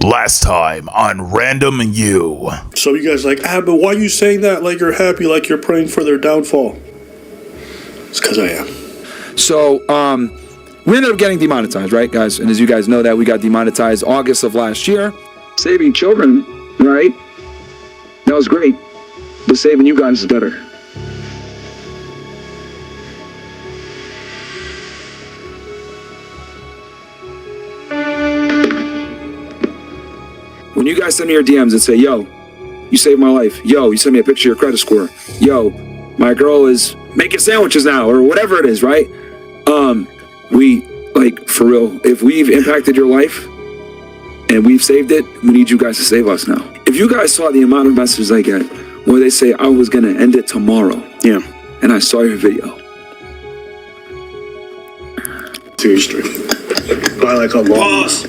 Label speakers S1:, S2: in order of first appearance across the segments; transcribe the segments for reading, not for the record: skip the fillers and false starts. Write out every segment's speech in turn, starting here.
S1: Last time on Ran-DomU.
S2: So you guys like, but why are you saying that like you're happy, like you're praying for their downfall? It's because I am.
S3: So, we ended up getting demonetized, right, guys? And as you guys know that, we got demonetized August of last year. Saving children, right? That was great. But saving you guys is better. When you guys send me your DMs and say, yo, you saved my life. Yo, you send me a picture of your credit score. Yo, my girl is making sandwiches now, or whatever it is, right? We, like, for real, if we've impacted your life and we've saved it, we need you guys to save us now. If you guys saw the amount of messages I get where they say I was gonna end it tomorrow,
S2: Yeah.
S3: and I saw your video.
S2: Seriously. By like a long.
S4: Boss,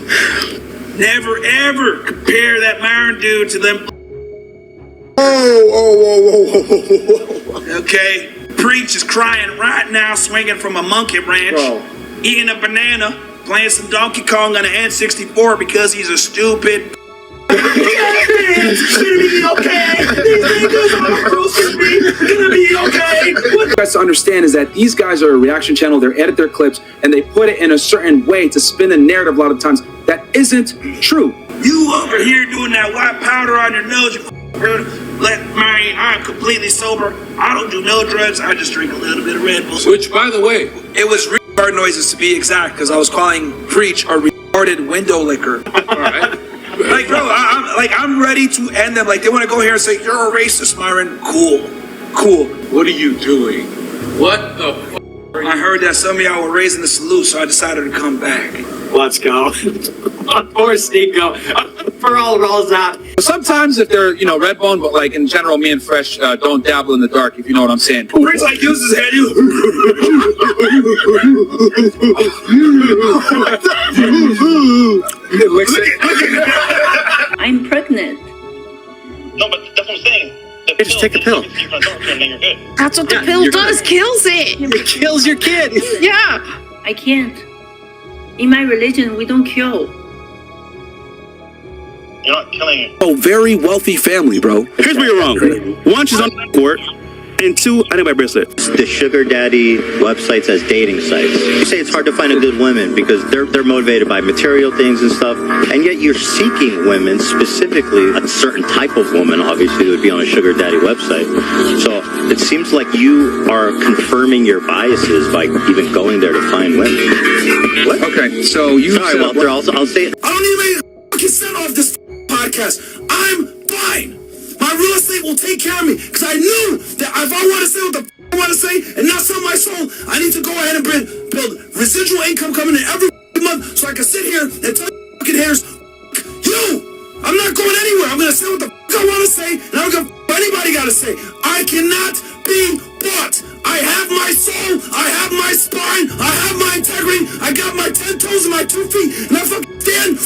S4: never ever compare that Myron dude to them.
S2: Whoa.
S4: Okay, Preach is crying right now, swinging from a monkey branch,
S2: Bro.
S4: eating a banana, playing some Donkey Kong on an N64 because he's a stupid. It's gonna be okay. These niggas are roasting me. It's gonna be okay.
S3: What you guys to understand is that these guys are a reaction channel. They edit their clips and they put it in a certain way to spin the narrative a lot of times that isn't true.
S4: You over here doing that white powder on your nose, you let Mary, I'm completely sober. I don't do no drugs. I just drink a little bit of Red Bull.
S5: Which, by the way,
S4: It was retard noises to be exact, because I was calling Preach a retarded window licker.
S5: all right.
S4: Like, bro, I'm ready to end them. Like, they want to go here and say, you're a racist, Myron. Cool.
S5: What are you doing? What the f*** are you?
S4: I heard that some of y'all were raising the salute, so I decided to come back.
S6: Let's go. Poor Steve-Go. For all rolls out.
S3: Sometimes if they're, red bone, but like in general, Ming Fresh don't dabble in the dark, if you know what I'm saying.
S4: Preach like uses his head.
S7: I'm pregnant.
S8: No, but that's what I'm saying.
S6: Just take a pill.
S8: And then you're good.
S7: That's what the pill does, kills it.
S6: It kills your kid.
S7: Yeah. I can't. In my religion, we don't kill.
S8: You're not killing it.
S9: Oh, very wealthy family, bro.
S6: Here's where you're wrong. One, she's on court. And two, I need my bracelet.
S10: The sugar daddy websites as dating sites. You say it's hard to find a good woman because they're motivated by material things and stuff, and yet you're seeking women, specifically a certain type of woman, obviously, that would be on a sugar daddy website. So it seems like you are confirming your biases by even going there to find women. What?
S3: Okay, so you
S10: Sorry, Walter, I'll say it.
S4: I don't need to fucking set off this podcast. I'm fine. My real estate will take care of me, because I knew that if I want to say what the I want to say and not sell my soul, I need to go ahead and build residual income coming in every month so I can sit here and tell you fucking haters, you! I'm not going anywhere. I'm going to say what the I want to say, and I don't give a anybody got to say. I cannot be bought. I have my soul. I have my spine. I have my integrity. I got my 10 toes and my 2 feet, and I fucking stand.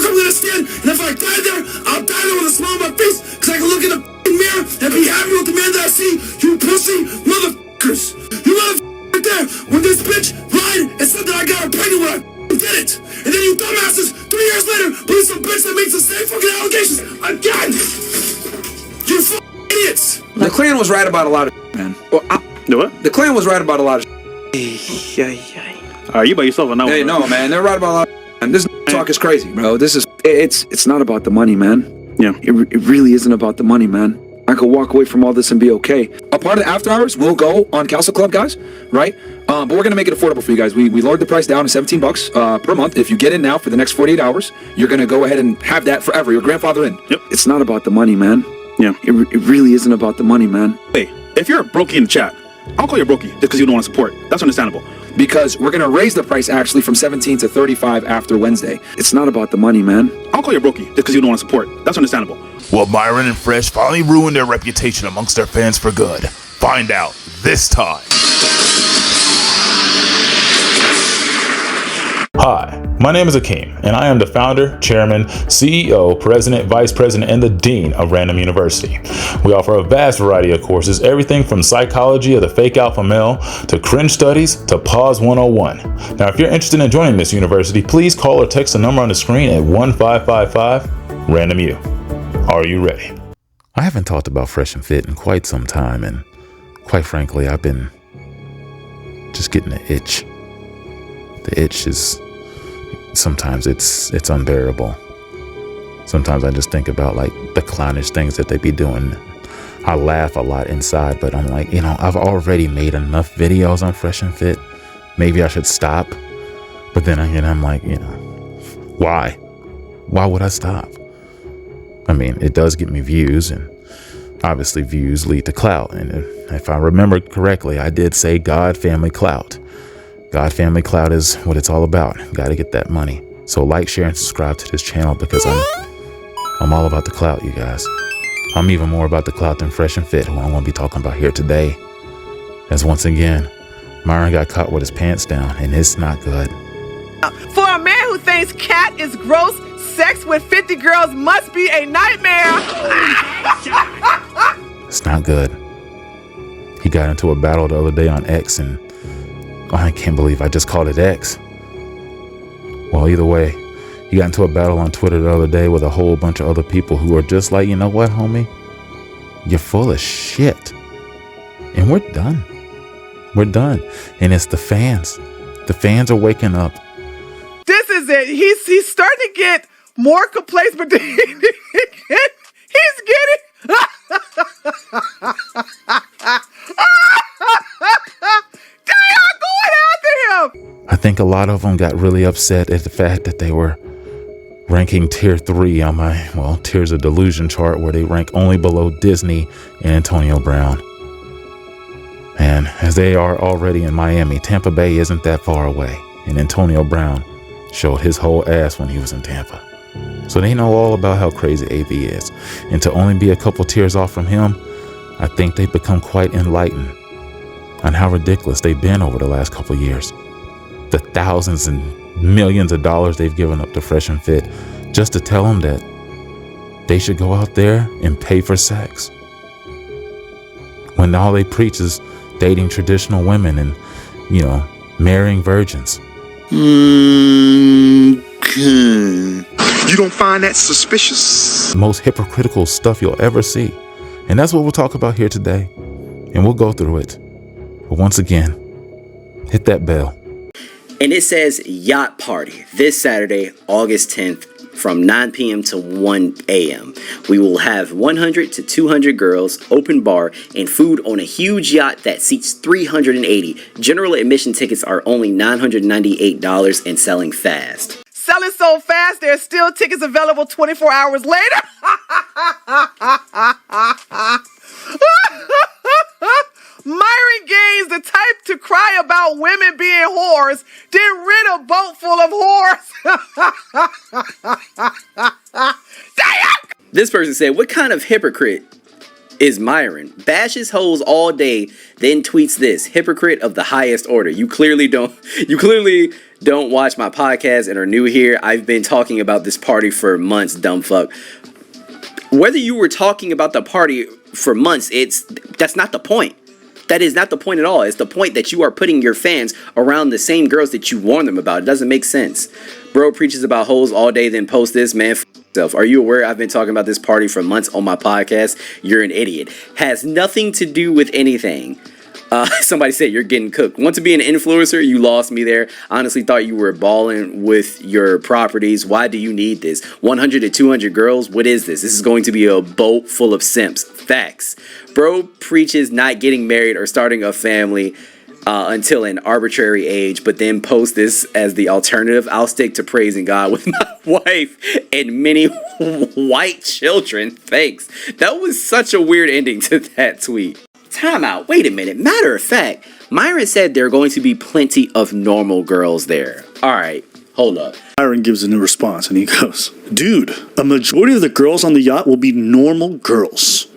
S4: I'm gonna stand, and if I die there, I'll die there with a smile on my face, because I can look in the mirror and be happy with the man that I see. You pussy motherfuckers. You motherfuckers right there, when this bitch lied and said that I got her pregnant when I did it. And then you dumbasses, 3 years later, believe some bitch that makes the same fucking allegations again. You fucking idiots.
S3: The Klan was right about a lot of man. Well,
S6: The what?
S3: the Klan was right about a lot of
S6: You by yourself on that one.
S3: Hey, no, man, they're right about a lot of and this talk is crazy, bro. It's not about the money, man.
S6: Yeah.
S3: It really isn't about the money, man. I could walk away from all this and be okay. A part of the after hours will go on Castle Club, guys, right? But we're gonna make it affordable for you guys. We lowered the price down to $17 per month. If you get in now for the next 48 hours, you're gonna go ahead and have that forever. Your grandfather in.
S6: Yep.
S3: It's not about the money, man.
S6: Yeah.
S3: It really isn't about the money, man.
S6: Hey, if you're a brokey in the chat, I'll call you a brokey just because you don't want to support. That's understandable.
S3: Because we're gonna raise the price actually from 17 to 35 after Wednesday. It's not about the money, man.
S6: I'll call you a brokey just because you don't want to support. That's understandable.
S1: Will Myron and Fresh finally ruin their reputation amongst their fans for good? Find out this time. Hi, My name is Akeem, and I am the founder, chairman, CEO, president, vice president, and the dean of Ran-DomU University. We offer a vast variety of courses, everything from psychology of the fake alpha male to cringe studies to pause 101. Now, if you're interested in joining this university, please call or text the number on the screen at 1555 Ran-DomU. Are you ready?
S11: I haven't talked about Fresh and Fit in quite some time, and quite frankly, I've been just getting the itch. The itch is, sometimes it's unbearable. Sometimes I just think about like the clownish things that they be doing. I laugh a lot inside, but I'm like, I've already made enough videos on Fresh and Fit. Maybe I should stop. But then again, I'm like, why? Why would I stop? I mean, it does get me views, and obviously views lead to clout. And if I remember correctly, I did say God, family, clout. God, family, clout is what it's all about. Got to get that money. So like, share, and subscribe to this channel because I'm all about the clout, you guys. I'm even more about the clout than Fresh and Fit, who I'm going to be talking about here today. As once again, Myron got caught with his pants down, and it's not good.
S12: For a man who thinks cat is gross, sex with 50 girls must be a nightmare.
S11: It's not good. He got into a battle the other day on X, and I can't believe I just called it X. Well, either way, he got into a battle on Twitter the other day with a whole bunch of other people who are just like, you know what, homie? You're full of shit. And we're done. We're done. And it's the fans. The fans are waking up.
S12: This is it. He's starting to get more complacent, but he's getting...
S11: I think a lot of them got really upset at the fact that they were ranking tier 3 on my, Tears of Delusion chart, where they rank only below Disney and Antonio Brown. And as they are already in Miami, Tampa Bay isn't that far away. And Antonio Brown showed his whole ass when he was in Tampa. So they know all about how crazy AV is. And to only be a couple tiers off from him, I think they've become quite enlightened on how ridiculous they've been over the last couple years. The thousands and millions of dollars they've given up to Fresh and Fit just to tell them that they should go out there and pay for sex, when all they preach is dating traditional women and, marrying virgins.
S9: You don't find that suspicious?
S11: The most hypocritical stuff you'll ever see. And that's what we'll talk about here today. And we'll go through it. But once again, hit that bell.
S13: And it says yacht party this Saturday, August 10th from 9 p.m. to 1 a.m. We will have 100 to 200 girls, open bar, and food on a huge yacht that seats 380. General admission tickets are only $998 and selling fast.
S12: Selling so fast, there's still tickets available 24 hours later. Myron Gaines, the type to cry about women being whores, then rid a boat full of whores.
S13: This person said, what kind of hypocrite is Myron? Bashes hoes all day, then tweets this. Hypocrite of the highest order. You clearly don't watch my podcast and are new here. I've been talking about this party for months, dumb fuck. Whether you were talking about the party for months, that's not the point. That is not the point at all. It's the point that you are putting your fans around the same girls that you warn them about. It doesn't make sense. Bro preaches about hoes all day, then post this. Man, f yourself. Are you aware I've been talking about this party for months on my podcast? You're an idiot. Has nothing to do with anything. Somebody said you're getting cooked. Want to be an influencer? You lost me there. Honestly thought you were balling with your properties. Why do you need this? 100 to 200 girls? What is this? This is going to be a boat full of simps. Facts. Bro preaches not getting married or starting a family until an arbitrary age, but then post this as the alternative. I'll stick to praising God with my wife and many white children. Thanks. That was such a weird ending to that tweet. Time out. Wait a minute. Matter of fact, Myron said there are going to be plenty of normal girls there. All right. Hold up.
S2: Myron gives a new response and he goes, dude, a majority of the girls on the yacht will be normal girls.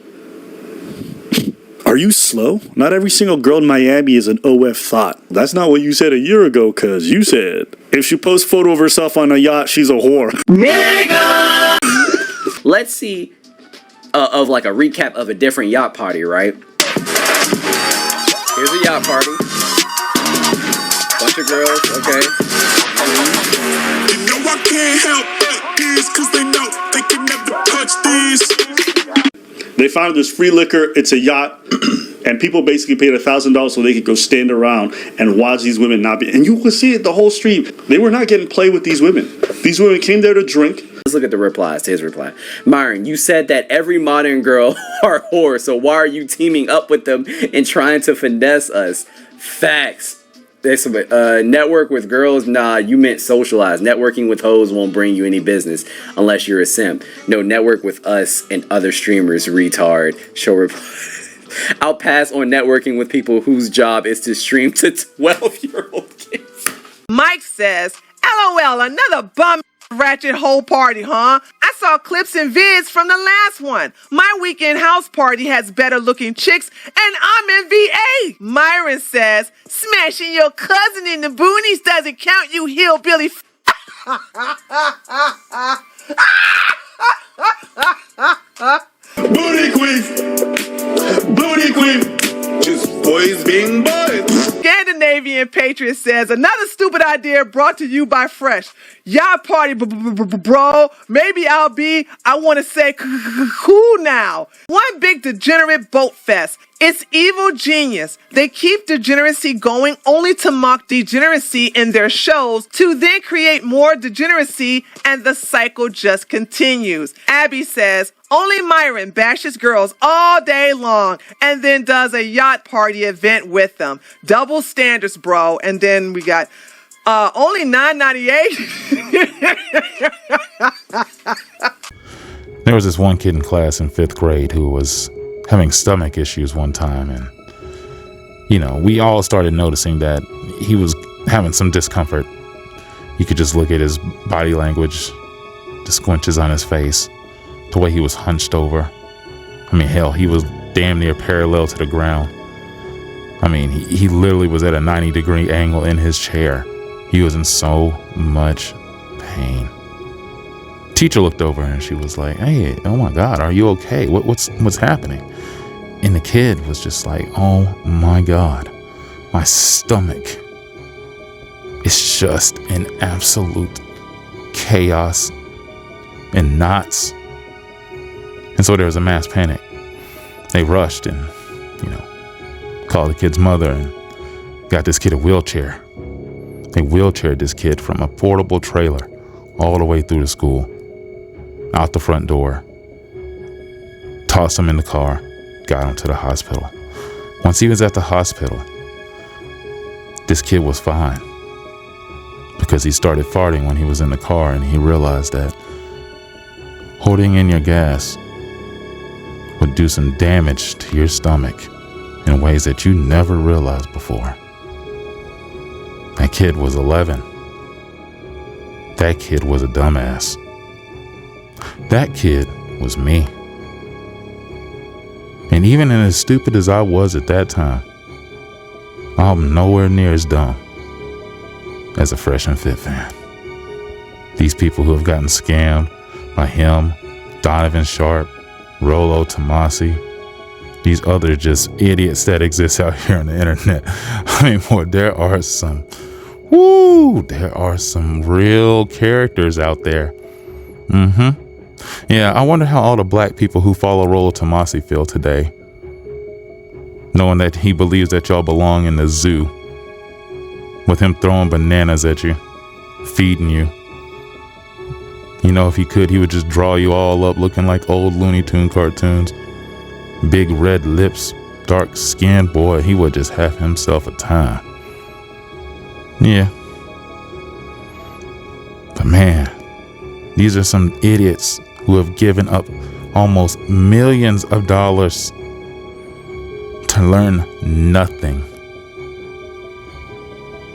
S2: Are Are you slow? Not every single girl in Miami is an OF thought. That's not what you said a year ago, cuz you said, if she posts photo of herself on a yacht, she's a whore.
S13: Nigga! Let's see of like a recap of a different yacht party, right? Here's a yacht party. Bunch of girls, okay.
S4: You know I can't help these, cause they know they can never touch these.
S2: They found this free liquor, it's a yacht, and people basically paid $1,000 so they could go stand around and watch these women not be. And you could see it the whole stream. They were not getting play with these women. These women came there to drink.
S13: Let's look at the replies to his reply. Myron, you said that every modern girl are whores, so why are you teaming up with them and trying to finesse us? Facts. Network with girls? Nah, you meant socialize. Networking with hoes won't bring you any business unless you're a simp. No, network with us and other streamers, retard. Show reply. I'll pass on networking with people whose job is to stream to 12-year-old kids.
S12: Mike says, LOL, another bum ratchet whole party, huh? I saw clips and vids from the last one. My weekend house party has better looking chicks and I'm in VA. Myron says, smashing your cousin in the boonies doesn't count, you hillbilly.
S4: Booty queen. Booty queen. Just boys being boys.
S12: Scandinavian Patriot says, another stupid idea brought to you by Fresh. Yacht party, bro. Maybe I want to say cool now. One big degenerate boat fest. It's evil genius. They keep degeneracy going only to mock degeneracy in their shows to then create more degeneracy, and the cycle just continues. Abby says, only Myron bashes girls all day long and then does a yacht party event with them. Double standards, bro. And then we got only $9.98.
S11: There was this one kid in class in 5th grade who was having stomach issues one time, and we all started noticing that he was having some discomfort. You could just look at his body language, the squinches on his face, the way he was hunched over. I mean, hell, he was damn near parallel to the ground. I mean, he literally was at a 90-degree angle in his chair. He was in so much pain. Teacher looked over and she was like, hey, oh my God, are you okay? What's happening? And the kid was just like, oh my God, my stomach is just in absolute chaos and knots. And so there was a mass panic. They rushed and, called the kid's mother and got this kid a wheelchair. They wheelchaired this kid from a portable trailer all the way through the school, out the front door, tossed him in the car, got him to the hospital. Once he was at the hospital, this kid was fine because he started farting when he was in the car, and he realized that holding in your gas would do some damage to your stomach in ways that you never realized before. That kid was 11. That kid was a dumbass. That kid was me. And even as stupid as I was at that time, I'm nowhere near as dumb as a Fresh and Fit fan. These people who have gotten scammed by him, Donovan Sharp, Rolo Tomasi, these other just idiots that exist out here on the internet. I mean, boy, there are some real characters out there. Yeah, I wonder how all the black people who follow Rolo Tomasi feel today, knowing that he believes that y'all belong in the zoo, with him throwing bananas at you, feeding you. If he could, he would just draw you all up looking like old Looney Tune cartoons. Big red lips, dark skin, boy, he would just have himself a time. Yeah. But man, these are some idiots who have given up almost millions of dollars to learn nothing.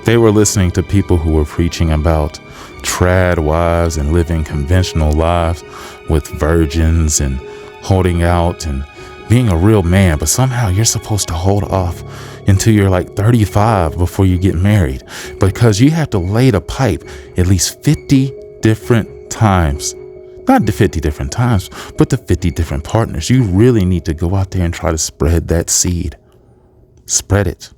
S11: They were listening to people who were preaching about trad wives and living conventional lives with virgins and holding out and being a real man, but somehow you're supposed to hold off until you're like 35 before you get married, because you have to lay the pipe at least 50 different times. Not the 50 different times, but the 50 different partners. You really need to go out there and try to spread that seed. Spread it.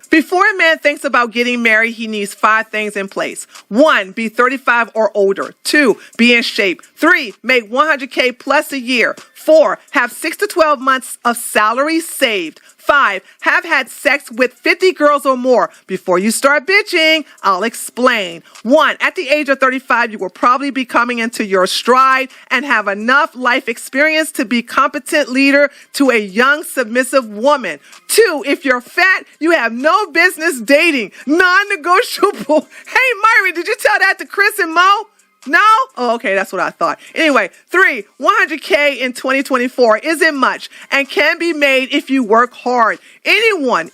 S12: Before a man thinks about getting married, he needs 5 things in place. 1, be 35 or older. 2, be in shape. 3, make $100K plus a year. 4, have 6 to 12 months of salary saved. 5, have had sex with 50 girls or more. Before you start bitching, I'll explain. 1, at the age of 35, you will probably be coming into your stride and have enough life experience to be competent leader to a young, submissive woman. 2, if you're fat, you have no business dating. Non-negotiable. Hey, Myron, did you tell that to Chris and Mo? No? Oh, okay, that's what I thought. Anyway, 3, 100K in 2024 isn't much and can be made if you work hard. Anyone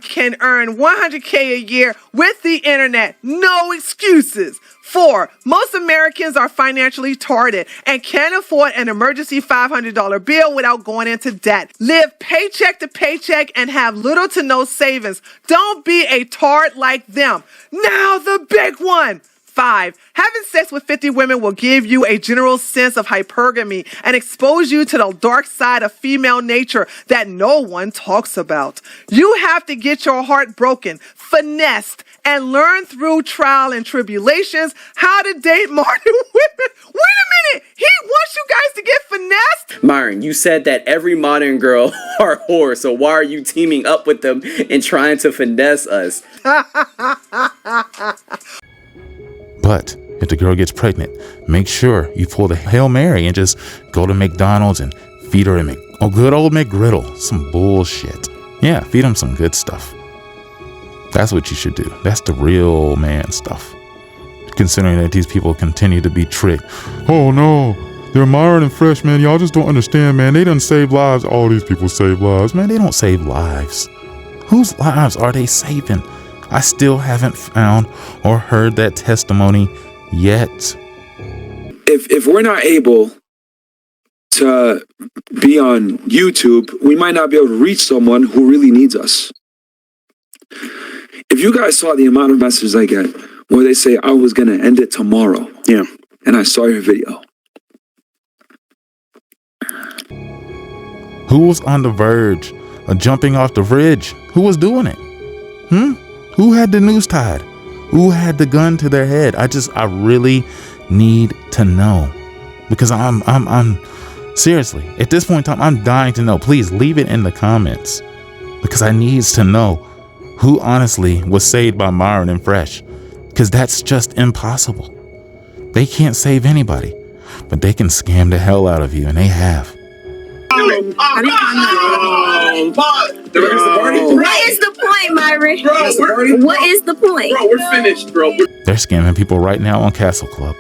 S12: can earn 100K a year with the internet. No excuses. 4, most Americans are financially retarded and can't afford an emergency $500 bill without going into debt. Live paycheck to paycheck and have little to no savings. Don't be a tard like them. Now the big one. 5, having sex with 50 women will give you a general sense of hypergamy and expose you to the dark side of female nature that no one talks about. You have to get your heart broken, finessed, and learn through trial and tribulations how to date modern women. Wait a minute! He wants you guys to get finessed?
S13: Myron, you said that every modern girl are whores, so why are you teaming up with them and trying to finesse us?
S11: But if the girl gets pregnant, make sure you pull the Hail Mary and just go to McDonald's and feed her a good old McGriddle. Some bullshit. Yeah, feed them some good stuff. That's what you should do. That's the real man stuff. Considering that these people continue to be tricked. Oh no, they're Myron and Fresh, man. Y'all just don't understand, man. They done save lives. All these people save lives. Man, they don't save lives. Whose lives are they saving? I still haven't found or heard that testimony yet.
S3: If we're not able to be on YouTube, we might not be able to reach someone who really needs us. If you guys saw the amount of messages I get where they say I was going to end it tomorrow.
S2: Yeah.
S3: And I saw your video.
S11: Who was on the verge of jumping off the bridge? Who was doing it? Who had the noose tied? Who had the gun to their head? I really need to know, because I'm seriously, at this point in time, I'm dying to know. Please leave it in the comments, because I needs to know who honestly was saved by Myron and Fresh, because that's just impossible. They can't save anybody, but they can scam the hell out of you, and they have.
S14: What is the point, Myron? What is the point?
S6: Bro, we're finished, bro.
S11: They're scamming people right now on Castle Club.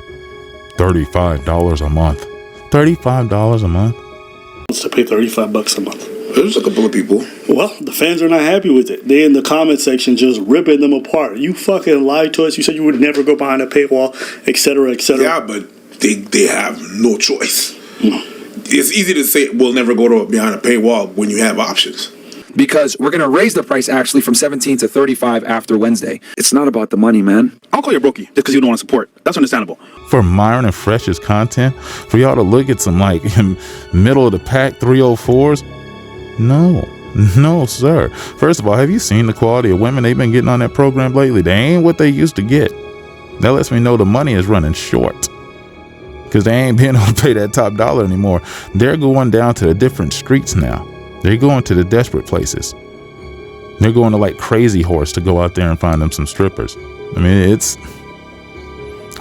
S11: $35 a month. $35 a month.
S2: Wants to pay $35 a month.
S9: There's a couple of people.
S2: Well, the fans are not happy with it. They in the comment section just ripping them apart. You fucking lied to us. You said you would never go behind a paywall, etc., etc.
S9: Yeah, but they have no choice. It's easy to say we'll never go behind a paywall when you have options.
S3: Because we're going to raise the price actually from 17 to 35 after Wednesday. It's not about the money, man.
S2: I'll call you brokey just because you don't want to support. That's understandable.
S11: For Myron and Fresh's content, for y'all to look at some like middle of the pack 304s, no, sir. First of all, have you seen the quality of women they've been getting on that program lately? They ain't what they used to get. That lets me know the money is running short, because they ain't being able to pay that top dollar anymore. They're going down to the different streets now. They're going to the desperate places. They're going to like Crazy Horse to go out there and find them some strippers. I mean,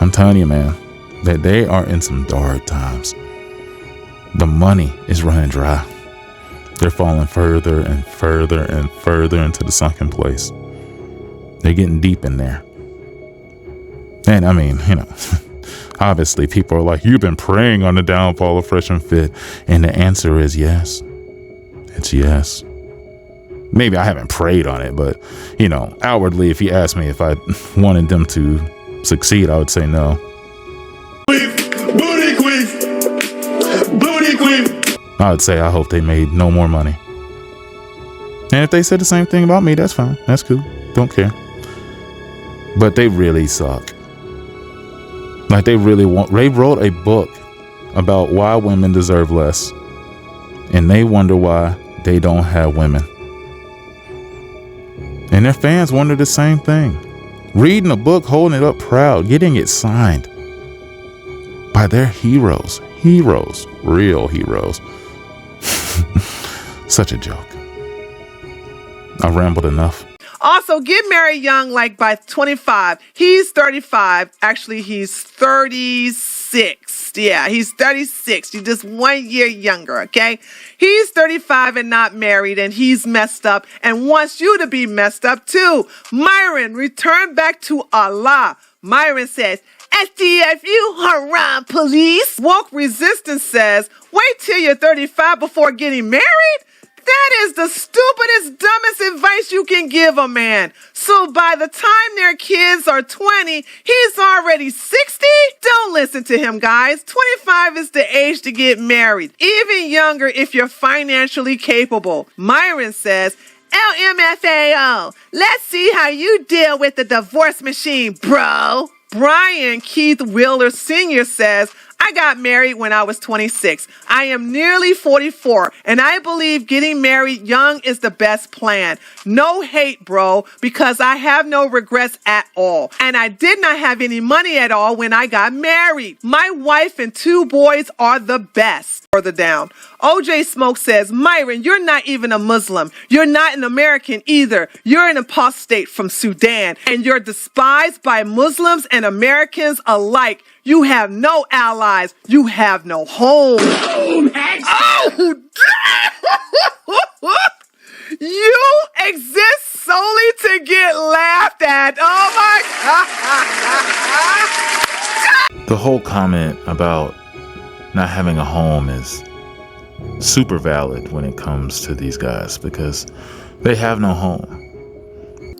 S11: I'm telling you, man, that they are in some dark times. The money is running dry. They're falling further and further and further into the sunken place. They're getting deep in there. And I mean, obviously people are like, you've been preying on the downfall of Fresh and Fit. And the answer is yes. It's yes. Maybe I haven't prayed on it, but, outwardly, if you ask me if I wanted them to succeed, I would say no.
S9: Booty queen. Booty queen.
S11: I would say I hope they made no more money. And if they said the same thing about me, that's fine. That's cool. Don't care. But they really suck. Like they wrote a book about why women deserve less. And they wonder why they don't have women. And their fans wonder the same thing. Reading a book, holding it up proud, getting it signed by their heroes. Heroes. Real heroes. Such a joke. I've rambled enough.
S12: Also, get married young, like by 25. He's 35. Actually, he's 36. Yeah, he's 36. He's just 1 year younger, okay? He's 35 and not married, and he's messed up and wants you to be messed up too. Myron, return back to Allah. Myron says, STFU, haram police. Woke Resistance says, wait till you're 35 before getting married? That is the stupidest, dumbest advice you can give a man. So by the time their kids are 20, he's already 60? Don't listen to him, guys. 25 is the age to get married. Even younger if you're financially capable. Myron says, LMFAO, let's see how you deal with the divorce machine, bro. Brian Keith Wheeler Sr. says, I got married when I was 26. I am nearly 44, and I believe getting married young is the best plan. No hate, bro, because I have no regrets at all. And I did not have any money at all when I got married. My wife and 2 boys are the best. Further down, OJ Smoke says, Myron, you're not even a Muslim. You're not an American either. You're an apostate from Sudan, and you're despised by Muslims and Americans alike. You have no allies. You have no home. Oh! You exist solely to get laughed at. Oh my God.
S11: The whole comment about not having a home is super valid when it comes to these guys because they have no home.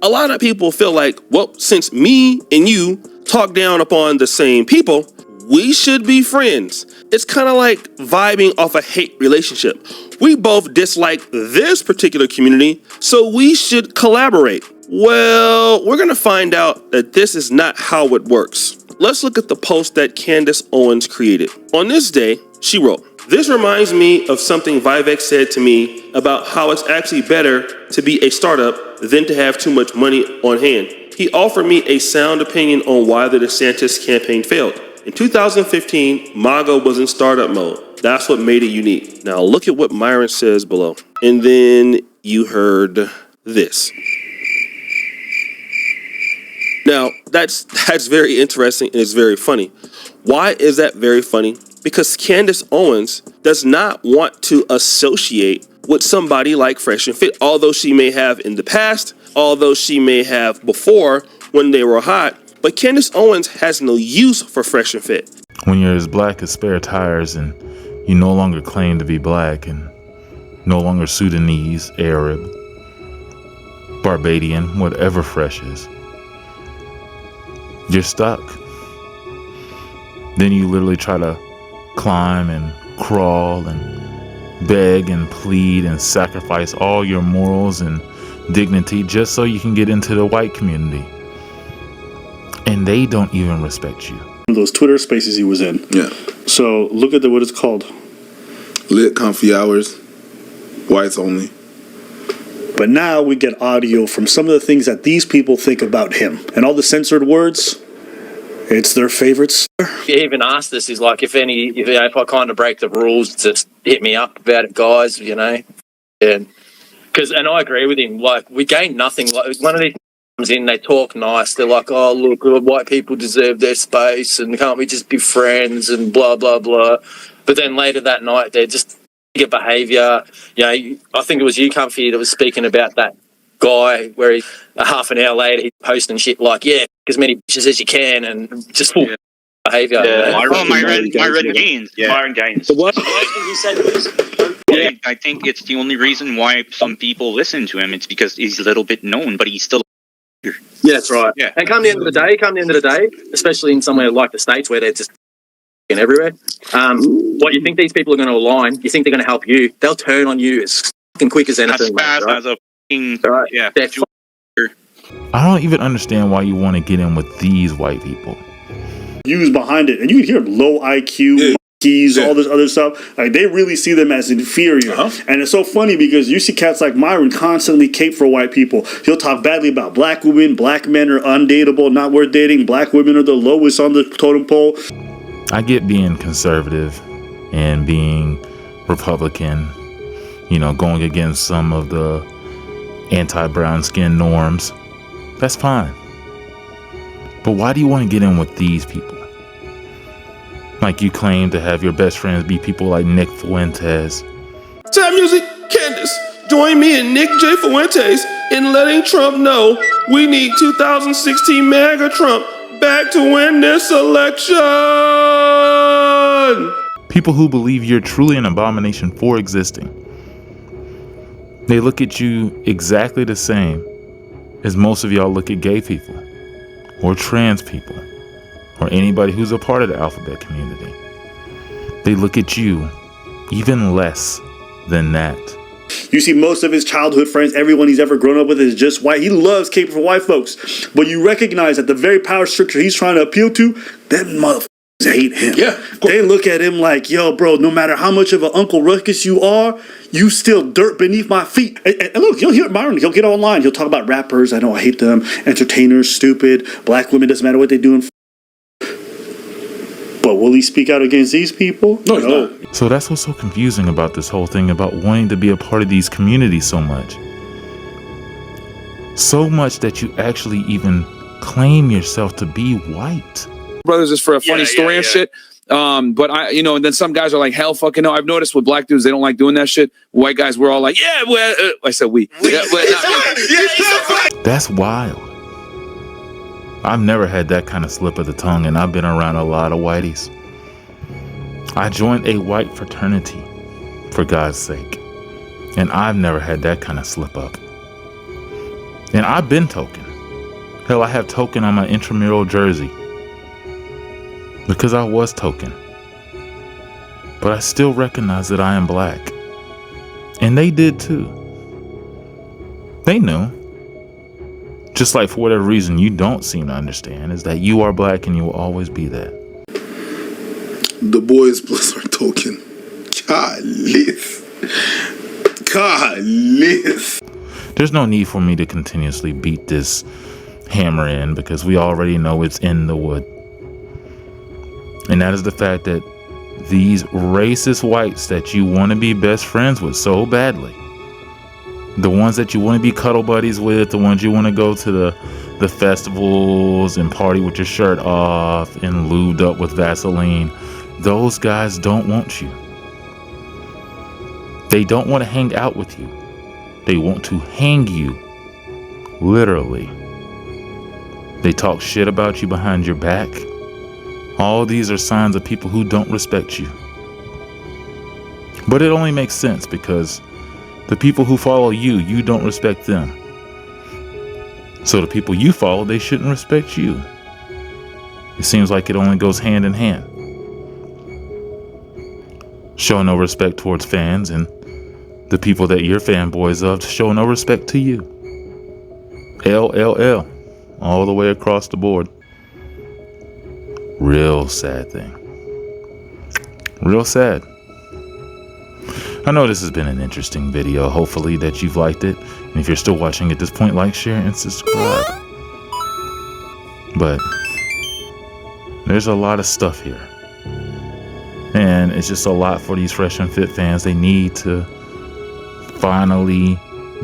S15: A lot of people feel like, well, since me and you talk down upon the same people, we should be friends. It's kind of like vibing off a hate relationship. We both dislike this particular community, so we should collaborate. Well, we're going to find out that this is not how it works. Let's look at the post that Candice Owens created. On this day, she wrote, "This reminds me of something Vivek said to me about how it's actually better to be a startup than to have too much money on hand. He offered me a sound opinion on why the DeSantis campaign failed. In 2015, MAGA was in startup mode. That's what made it unique." Now look at what Myron says below. And then you heard this. Now, that's very interesting and it's very funny. Why is that very funny? Because Candice Owens does not want to associate with somebody like Fresh and Fit, although she may have in the past, although she may have before when they were hot. But Candice Owens has no use for Fresh and Fit.
S11: When you're as black as spare tires and you no longer claim to be black and no longer Sudanese, Arab, Barbadian, whatever Fresh is, you're stuck. Then you literally try to climb and crawl and beg and plead and sacrifice all your morals and dignity just so you can get into the white community. And they don't even respect you.
S2: Those Twitter spaces he was in.
S9: Yeah.
S2: So look at what it's called.
S9: Lit comfy hours. Whites only.
S2: But now we get audio from some of the things that these people think about him. And all the censored words, it's their favorites.
S16: He even asked us, he's like, if I kind of break the rules, just hit me up about it, guys, you know. And I agree with him. Like, we gain nothing. Like, one of these comes in, they talk nice. They're like, oh, look, white people deserve their space and can't we just be friends and blah, blah, blah. But then later that night, they're just behaviour. You know, I think it was you, Comfy, that was speaking about that guy where he, half an hour later, he's posting shit like, yeah, as many bitches as you can and just full behaviour.
S17: Yeah. Myron Gaines. Yeah. Myron Gaines.
S16: The what?
S17: He said this. Yeah, I think it's the only reason why some people listen to him. It's because he's a little bit known, but he's still
S16: yeah, that's right. Yeah. And come the end of the day, especially in somewhere like the States where they're just everywhere. What you think these people are going to align? You think they're going to help you? They'll turn on you as fucking quick as anything.
S17: As fast as a fucking yeah.
S11: I don't even understand why you want to get in with these white people.
S2: Use behind it, and you can hear low IQ. All this other stuff, like they really see them as inferior. And it's so funny because you see cats like Myron constantly cape for white people. He'll talk badly about black women. Black men are undateable, not worth dating. Black women are the lowest on the totem pole.
S11: I get being conservative and being Republican, you know, going against some of the anti-brown skin norms. That's fine. But why do you want to get in with these people? Like you claim to have your best friends be people like Nick Fuentes.
S15: Tap music, Candice. Join me and Nick J. Fuentes in letting Trump know we need 2016 MAGA Trump back to win this election.
S11: People who believe you're truly an abomination for existing. They look at you exactly the same as most of y'all look at gay people or trans people or anybody who's a part of the alphabet community. They look at you even less than that.
S2: You see most of his childhood friends, everyone he's ever grown up with is just white. He loves caping for white folks. But you recognize that the very power structure he's trying to appeal to, them motherfuckers hate him. Yeah. They look at him like, yo, bro, no matter how much of an Uncle Ruckus you are, you still dirt beneath my feet. And look, you'll hear Myron. He'll get online. He'll talk about rappers. I know I hate them. Entertainers, stupid. Black women, doesn't matter what they do. But will he speak out against these people? No.
S11: So that's what's so confusing about this whole thing about wanting to be a part of these communities so much. So much that you actually even claim yourself to be white.
S3: Brothers is for a funny story and shit. But I, you know, and then some guys are like, hell fucking no. I've noticed with black dudes, they don't like doing that shit. White guys, we're all like, yeah, well, I said we. Yeah,
S11: That's wild. I've never had that kind of slip of the tongue, and I've been around a lot of whiteys. I joined a white fraternity, for God's sake, and I've never had that kind of slip up. And I've been token. Hell, I have token on my intramural jersey because I was token. But I still recognize that I am black. And they did too. They knew. Just like for whatever reason you don't seem to understand is that you are black and you will always be that.
S9: The boys plus our token. God.
S11: There's no need for me to continuously beat this hammer in because we already know it's in the wood. And that is the fact that these racist whites that you want to be best friends with so badly, the ones that you want to be cuddle buddies with, the ones you want to go to the festivals and party with your shirt off and lubed up with Vaseline, those guys don't want you. They don't want to hang out with you. They want to hang you, literally. They talk shit about you behind your back. All these are signs of people who don't respect you. But it only makes sense because the people who follow you, you don't respect them. So the people you follow, they shouldn't respect you. It seems like it only goes hand in hand. Show no respect towards fans, and the people that you're fanboys of show no respect to you. LLL. All the way across the board. Real sad thing. Real sad. I know this has been an interesting video. Hopefully that you've liked it. And if you're still watching at this point, like, share, and subscribe. But there's a lot of stuff here. And it's just a lot for these Fresh and Fit fans. They need to finally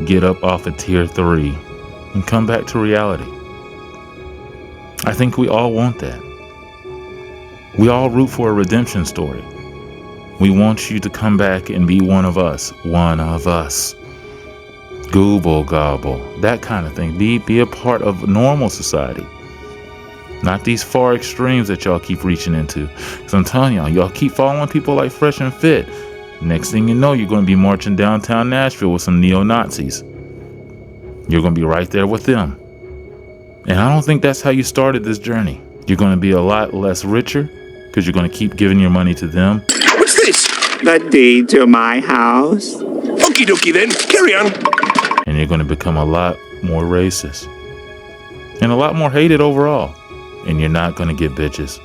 S11: get up off of tier 3 and come back to reality. I think we all want that. We all root for a redemption story. We want you to come back and be one of us. One of us. Google gobble. That kind of thing. Be a part of normal society. Not these far extremes that y'all keep reaching into. Because I'm telling y'all keep following people like Fresh and Fit. Next thing you know, you're going to be marching downtown Nashville with some neo-Nazis. You're going to be right there with them. And I don't think that's how you started this journey. You're going to be a lot less richer Because you're going to keep giving your money to them.
S18: What's this?
S19: The deed to my house.
S18: Okie dokie then. Carry on.
S11: And you're going to become a lot more racist. And a lot more hated overall. And you're not going to get bitches.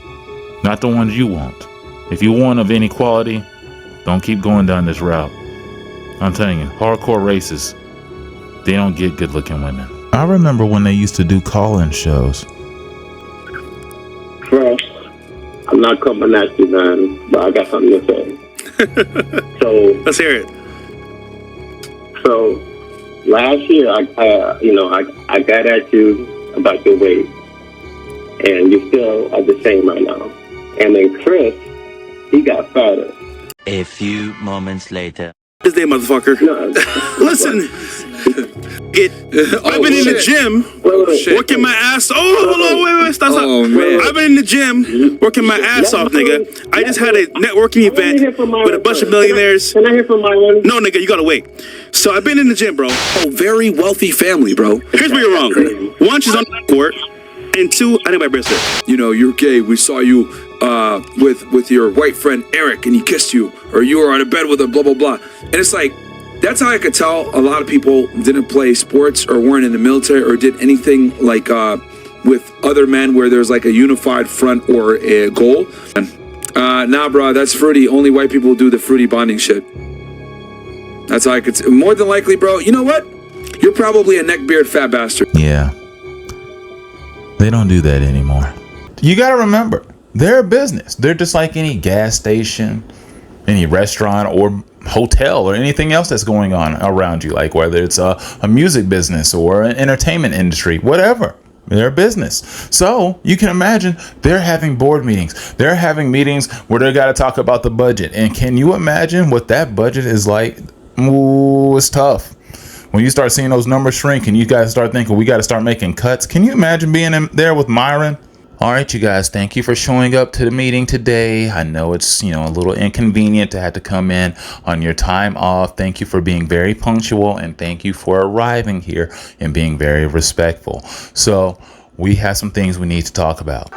S11: Not the ones you want. If you want of any quality, don't keep going down this route. I'm telling you, hardcore racists, they don't get good looking women. I remember when they used to do call-in shows.
S20: Fresh, I'm not coming at you, man, but I got something to say. So
S2: let's hear it.
S20: So last year, I got at you about your weight, and you still are the same right now. And then Chris, he got fatter.
S21: A few moments later.
S2: This day, motherfucker. Listen, I've been in the gym working my ass. Wait, stop. I've been in the gym working my ass off, nigga. I just had a networking event with a bunch of millionaires.
S20: Can I hear from my one?
S2: No, nigga, you gotta wait. So I've been in the gym, bro.
S4: Oh, very wealthy family, bro.
S2: Here's where you're wrong. One, she's on the court, and two, I did my bracelet.
S3: You know, you're gay. We saw you with your white friend Eric, and he kissed you, or you were on a bed with him, blah blah blah. And it's like, that's how I could tell a lot of people didn't play sports or weren't in the military or did anything like with other men where there's like a unified front or a goal. Nah, bro, that's fruity. Only white people do the fruity bonding shit. That's how I could. More than likely, bro. You know what? You're probably a neckbeard fat bastard.
S11: Yeah. They don't do that anymore. You got to remember, they're a business. They're just like any gas station, any restaurant or hotel or anything else that's going on around you, like whether it's a music business or an entertainment industry, whatever. They're a business. So you can imagine they're having board meetings. They're having meetings where they got to talk about the budget. And can you imagine what that budget is like? Ooh, it's tough. When you start seeing those numbers shrink and you guys start thinking we got to start making cuts. Can you imagine being in there with Myron? All right, you guys, thank you for showing up to the meeting today. I know it's, a little inconvenient to have to come in on your time off. Thank you for being very punctual, and thank you for arriving here and being very respectful. So we have some things we need to talk about.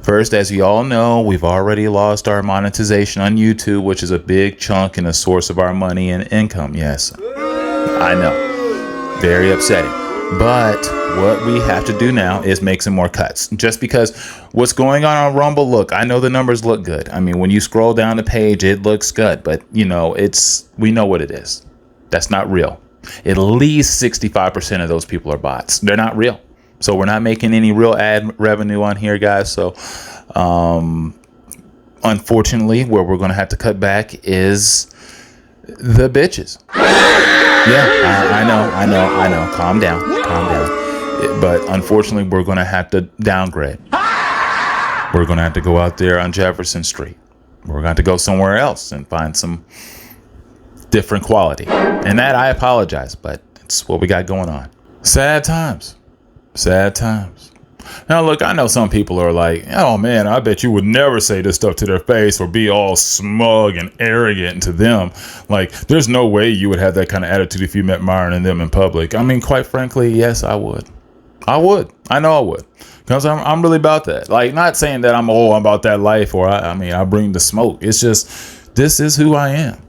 S11: First, as you all know, we've already lost our monetization on YouTube, which is a big chunk and a source of our money and income. Yes, I know. Very upsetting. But what we have to do now is make some more cuts. Just because what's going on Rumble, look, I know the numbers look good. I mean, when you scroll down the page, it looks good. But, we know what it is. That's not real. At least 65% of those people are bots. They're not real. So we're not making any real ad revenue on here, guys. So, unfortunately, where we're going to have to cut back is the bitches. Yeah, I know. Calm down. But unfortunately, we're going to have to downgrade. We're going to have to go out there on Jefferson Street. We're going to have to go somewhere else and find some different quality. And that, I apologize, but it's what we got going on. Sad times. Now, look, I know some people are like, oh, man, I bet you would never say this stuff to their face or be all smug and arrogant to them. Like, there's no way you would have that kind of attitude if you met Myron and them in public. I mean, quite frankly, yes, I would. I know I would. Because I'm really about that. Like, not saying that I'm about that life or I bring the smoke. It's just, this is who I am.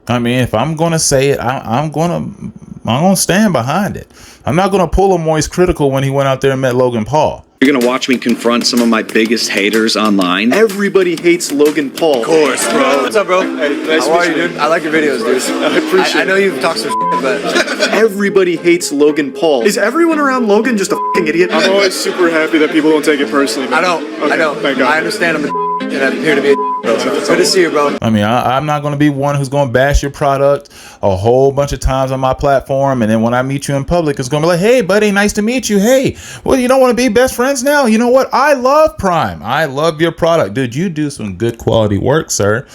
S11: I mean, if I'm going to say it, I'm going to stand behind it. I'm not going to pull a Moist Critical when he went out there and met Logan Paul.
S22: You're going to watch me confront some of my biggest haters online.
S23: Everybody hates Logan Paul.
S22: Of course, bro.
S23: What's up, bro? Hey, nice
S22: How are
S23: to meet
S22: you, dude? I like your videos, dude.
S23: I appreciate it.
S22: I know you've talked some shit, but...
S23: Everybody hates Logan Paul. Is everyone around Logan just a fucking idiot?
S24: I'm always super happy that people don't take it personally. Man.
S22: I don't.
S24: Thank God.
S22: I understand I'm and I appear to be a bro. So good to see you, bro.
S11: I mean, I'm not going to be one who's going to bash your product a whole bunch of times on my platform. And then when I meet you in public, it's going to be like, hey, buddy, nice to meet you. Hey, well, you don't want to be best friends now? You know what? I love Prime. I love your product. Dude, you do some good quality work, sir.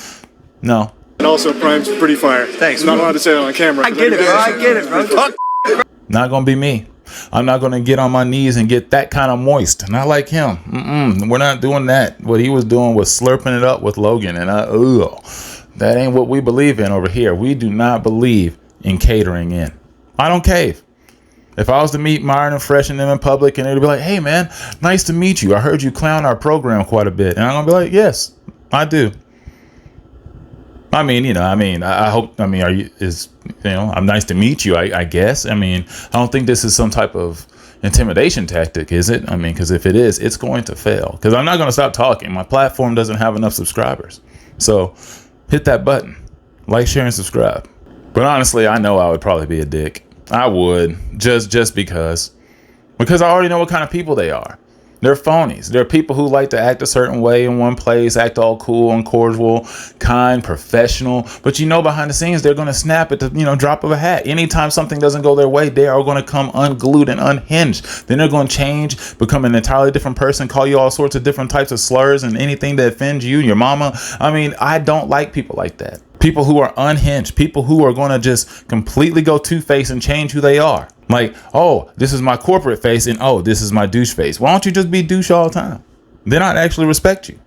S11: No.
S24: And also, Prime's pretty fire.
S22: Thanks.
S24: I'm not allowed to say it on camera.
S22: I get it, bro.
S11: Not going to be me. I'm not going to get on my knees and get that kind of moist. Not like him. We're not doing that. What he was doing was slurping it up with Logan. And that ain't what we believe in over here. We do not believe in catering in. I don't cave. If I was to meet Myron and Fresh and them in public, and they'd be like, hey man, nice to meet you. I heard you clown our program quite a bit. And I'm gonna be like, yes, I do. I mean, I hope, are you, I'm nice to meet you, I guess. I mean, I don't think this is some type of intimidation tactic, is it? I mean, because if it is, it's going to fail. Because I'm not going to stop talking. My platform doesn't have enough subscribers. So hit that button, like, share, and subscribe. But honestly, I know I would probably be a dick. I would, just because I already know what kind of people they are. They're phonies. They're people who like to act a certain way in one place, act all cool and cordial, kind, professional. But behind the scenes, they're going to snap at the drop of a hat. Anytime something doesn't go their way, they are going to come unglued and unhinged. Then they're going to change, become an entirely different person, call you all sorts of different types of slurs and anything that offends you and your mama. I mean, I don't like people like that. People who are unhinged, people who are going to just completely go two-faced and change who they are. Like, oh, this is my corporate face, and oh, this is my douche face. Why don't you just be douche all the time? Then I'd actually respect you.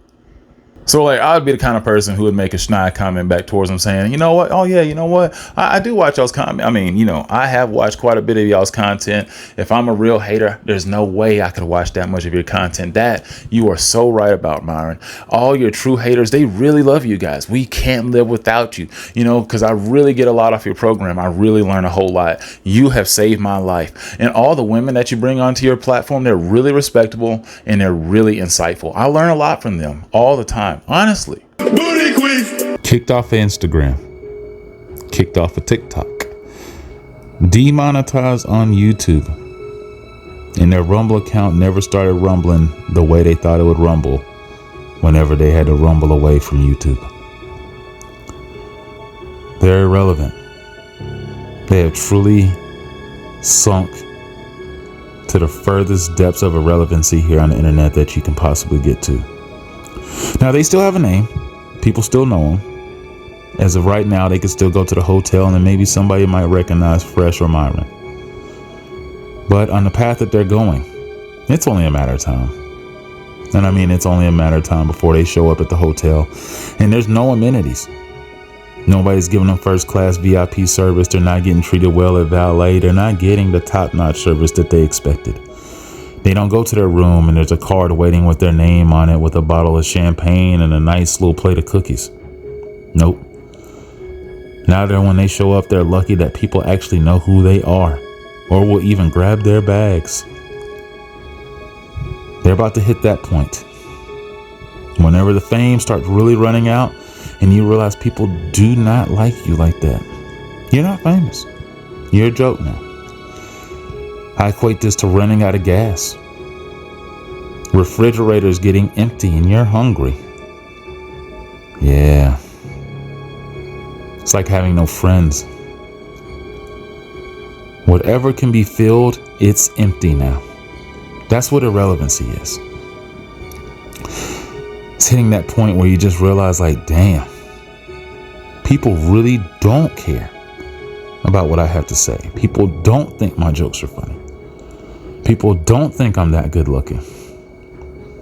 S11: So, like, I would be the kind of person who would make a snide comment back towards them saying, you know what? Oh, yeah, you know what? I do watch y'all's comment. I mean, I have watched quite a bit of y'all's content. If I'm a real hater, there's no way I could watch that much of your content. That you are so right about, Myron. All your true haters, they really love you guys. We can't live without you, because I really get a lot off your program. I really learn a whole lot. You have saved my life. And all the women that you bring onto your platform, they're really respectable and they're really insightful. I learn a lot from them all the time. Honestly.
S4: Booty queen.
S11: Kicked off of Instagram. Kicked off of TikTok. Demonetized on YouTube. And their Rumble account never started rumbling the way they thought it would rumble whenever they had to rumble away from YouTube. They're irrelevant. They have truly sunk to the furthest depths of irrelevancy here on the internet that you can possibly get to. Now, they still have a name. People still know them. As of right now, they could still go to the hotel and then maybe somebody might recognize Fresh or Myron. But on the path that they're going, it's only a matter of time. And I mean, it's only a matter of time before they show up at the hotel. And there's no amenities. Nobody's giving them first class VIP service. They're not getting treated well at valet. They're not getting the top-notch service that they expected. They don't go to their room and there's a card waiting with their name on it with a bottle of champagne and a nice little plate of cookies. Nope. Now when they show up, they're lucky that people actually know who they are or will even grab their bags. They're about to hit that point. Whenever the fame starts really running out and you realize people do not like you like that, you're not famous. You're a joke now. I equate this to running out of gas. Refrigerators getting empty and you're hungry. Yeah. It's like having no friends. Whatever can be filled, it's empty now. That's what irrelevancy is. It's hitting that point where you just realize, like, damn, people really don't care about what I have to say. People don't think my jokes are funny. People don't think I'm that good looking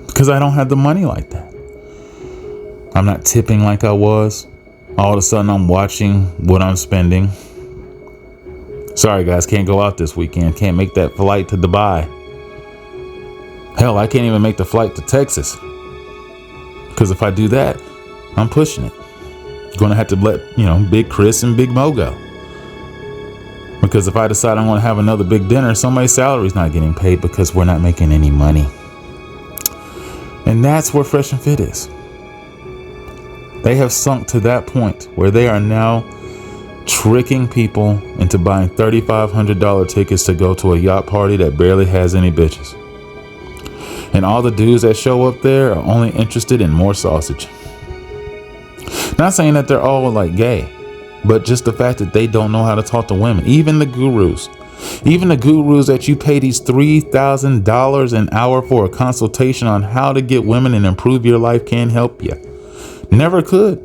S11: because I don't have the money like that. I'm not tipping like I was. All of a sudden I'm watching what I'm spending. Sorry guys, can't go out this weekend. Can't make that flight to Dubai. Hell, I can't even make the flight to Texas. Because if I do that, I'm pushing it. Gonna have to let, Big Chris and Big Mo go. Because if I decide I'm going to have another big dinner, somebody's salary's not getting paid because we're not making any money. And that's where Fresh and Fit is. They have sunk to that point where they are now tricking people into buying $3,500 tickets to go to a yacht party that barely has any bitches. And all the dudes that show up there are only interested in more sausage. Not saying that they're all like gay, but just the fact that they don't know how to talk to women. Even the gurus that you pay these $3,000 an hour for a consultation on how to get women and improve your life can't help you. Never could.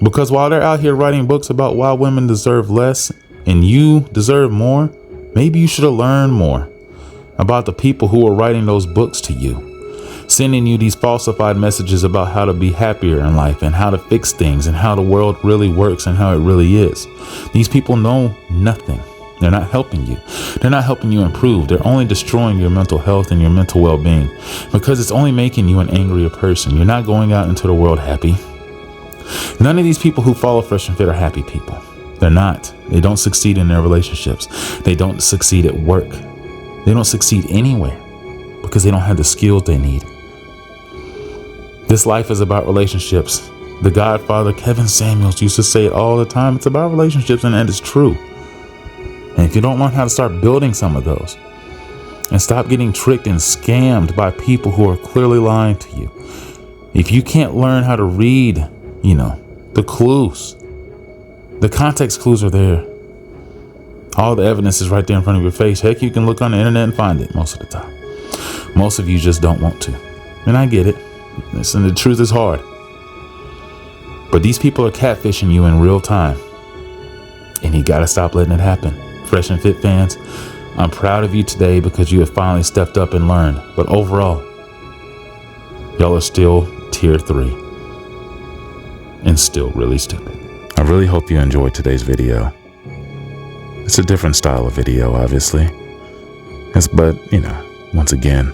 S11: Because while they're out here writing books about why women deserve less and you deserve more, maybe you should have learned more about the people who are writing those books to you. Sending you these falsified messages about how to be happier in life and how to fix things and how the world really works and how it really is. These people know nothing. They're not helping you. They're not helping you improve. They're only destroying your mental health and your mental well-being because it's only making you an angrier person. You're not going out into the world happy. None of these people who follow Fresh and Fit are happy people. They're not. They don't succeed in their relationships. They don't succeed at work. They don't succeed anywhere because they don't have the skills they need. This life is about relationships. The Godfather, Kevin Samuels, used to say it all the time. It's about relationships, and that is true. And if you don't learn how to start building some of those and stop getting tricked and scammed by people who are clearly lying to you, if you can't learn how to read, the clues, the context clues are there. All the evidence is right there in front of your face. Heck, you can look on the internet and find it most of the time. Most of you just don't want to. And I get it. Listen, the truth is hard. But these people are catfishing you in real time. And you gotta stop letting it happen. Fresh and Fit fans, I'm proud of you today because you have finally stepped up and learned. But overall, y'all are still tier 3. And still really stupid. I really hope you enjoyed today's video. It's a different style of video, obviously. But, once again,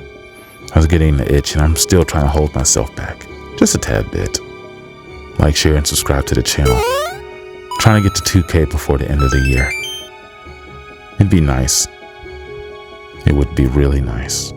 S11: I was getting the itch and I'm still trying to hold myself back. Just a tad bit. Like, share, and subscribe to the channel. Trying to get to 2K before the end of the year. It'd be nice. It would be really nice.